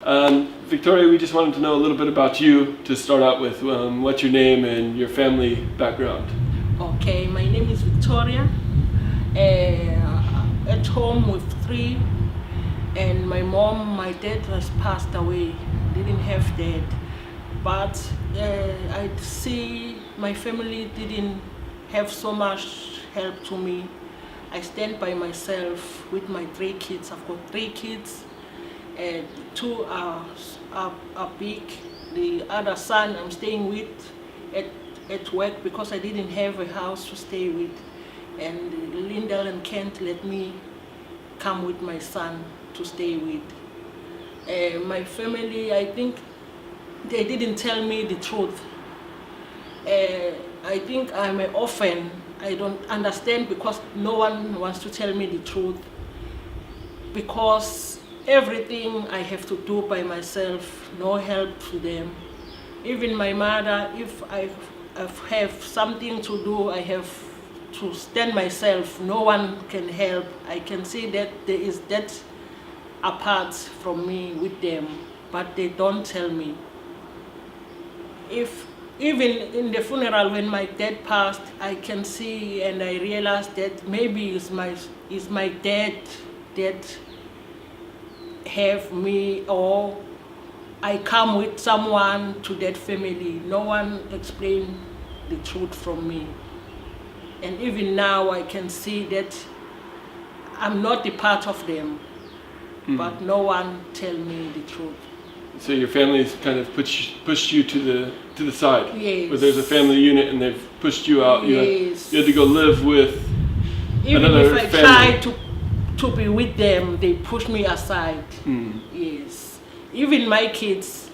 Victoria, we just wanted to know a little bit about you to start out with. What's your name and your family background? Okay, my name is Victoria. At home with 3, and my mom, my dad has passed away. Didn't have dad, but I see my family didn't have so much help to me. I stand by myself with my 3 kids. I've got 3 kids, and 2 are big. The other son I'm staying with at work because I didn't have a house to stay with. And Lyndall and Kent let me come with my son to stay with. My family, I think they didn't tell me the truth. I think I'm an orphan. I don't understand because no one wants to tell me the truth. Because everything I have to do by myself, no help to them. Even my mother, if I have something to do, I have to stand myself. No one can help. I can see that there is that apart from me with them, but they don't tell me. Even in the funeral when my dad passed, I can see and I realized that maybe it's my dad that have me, or I come with someone to that family. No one explained the truth from me. And even now I can see that I'm not a part of them, but no one tell me the truth. So your family's kind of pushed you to the side. Yes. Where there's a family unit and they've pushed you out. Yes. You had to go live with Even another if I family. try to be with them, they push me aside. Yes. Even my kids,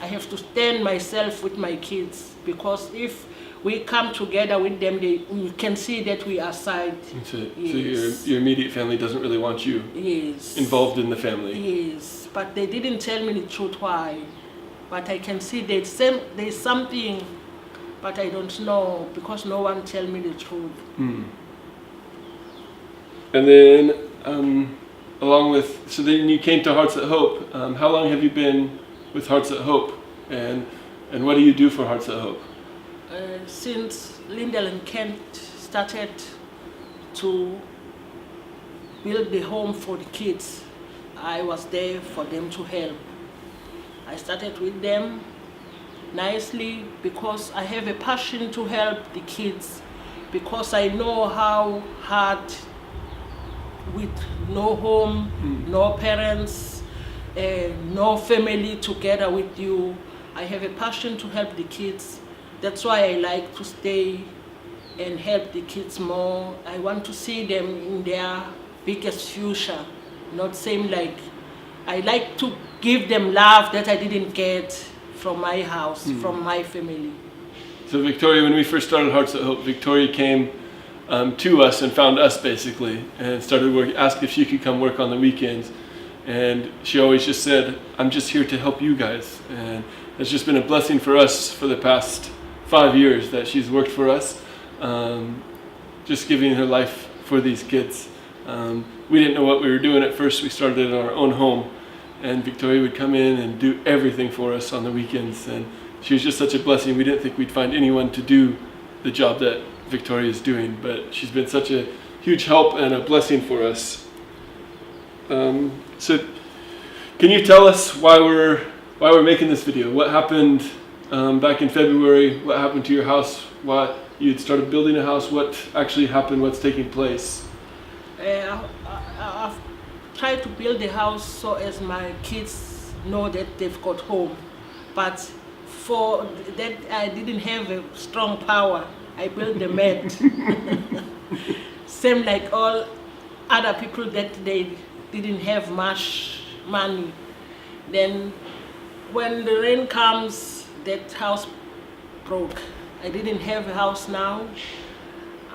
I have to stand myself with my kids, because if we come together with them, we can see that we are side. That's it. Yes. So your immediate family doesn't really want you Yes. involved in the family. Yes, but they didn't tell me the truth why. But I can see there's something, but I don't know because no one tell me the truth. And then, so then you came to Hearts at Hope. How long have you been with Hearts at Hope? And what do you do for Hearts at Hope? Since Lyndall and Kent started to build the home for the kids, I was there for them to help. I started with them nicely because I have a passion to help the kids, because I know how hard with no home, no parents, no family together with you. I have a passion to help the kids. That's why I like to stay and help the kids more. I want to see them in their biggest future, not same like, I like to give them love that I didn't get from my house, from my family. So Victoria, when we first started Hearts at Hope, Victoria came to us and found us basically, and started asked if she could come work on the weekends. And she always just said, I'm just here to help you guys. And it's just been a blessing for us for the past 5 years that she's worked for us, just giving her life for these kids. We didn't know what we were doing at first. We started in our own home, and Victoria would come in and do everything for us on the weekends. And she was just such a blessing. We didn't think we'd find anyone to do the job that Victoria is doing, but she's been such a huge help and a blessing for us. So can you tell us why we're making this video? What happened back in February? What happened to your house? Why you started building a house? What actually happened? What's taking place? I've tried to build the house so as my kids know that they've got home, but for that I didn't have a strong power. I built the mat. Same like all other people that they didn't have much money. Then when the rain comes, that house broke. I didn't have a house now.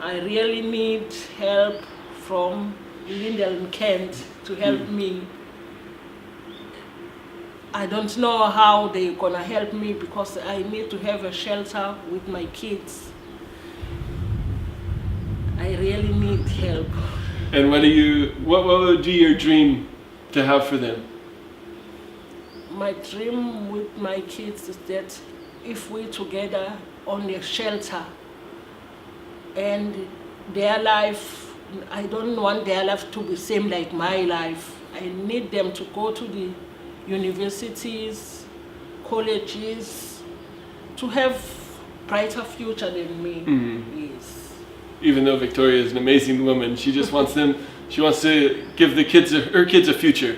I really need help from Lyndall and Kent to help me. I don't know how they're gonna help me because I need to have a shelter with my kids. I really need help. And what would be your dream to have for them? my dream with my kids is that if we together on a shelter and their life, I don't want their life to be same like my life. I need them to go to the universities, colleges, to have brighter future than me. Yes. Even though Victoria is an amazing woman, she just wants them. She wants to give the kids, her kids, a future,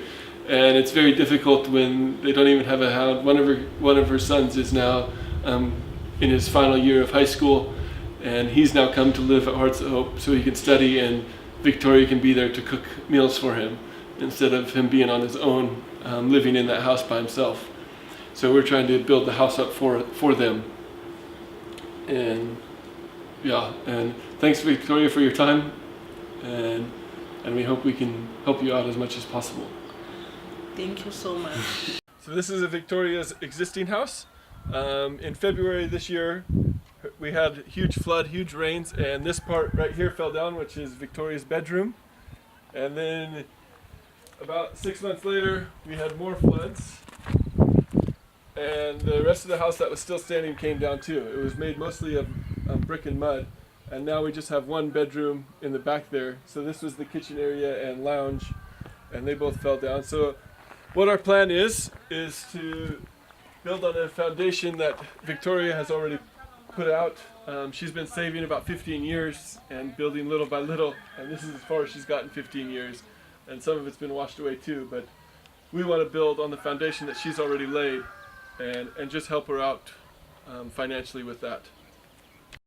and it's very difficult when they don't even have a house. One of her sons is now in his final year of high school, and he's now come to live at Hearts of Hope so he can study, and Victoria can be there to cook meals for him instead of him being on his own, living in that house by himself. So we're trying to build the house up for them. And yeah, and thanks Victoria for your time, and we hope we can help you out as much as possible. Thank you so much. So this is Victoria's existing house. In February this year, we had huge flood, huge rains, and this part right here fell down, which is Victoria's bedroom. And then about 6 months later, we had more floods, and the rest of the house that was still standing came down too. It was made mostly of brick and mud, and now we just have one bedroom in the back there. So this was the kitchen area and lounge, and they both fell down. So what our plan is to build on a foundation that Victoria has already put out. She's been saving about 15 years and building little by little, and this is as far as she's gotten 15 years, and some of it's been washed away too, but we want to build on the foundation that she's already laid and just help her out financially with that.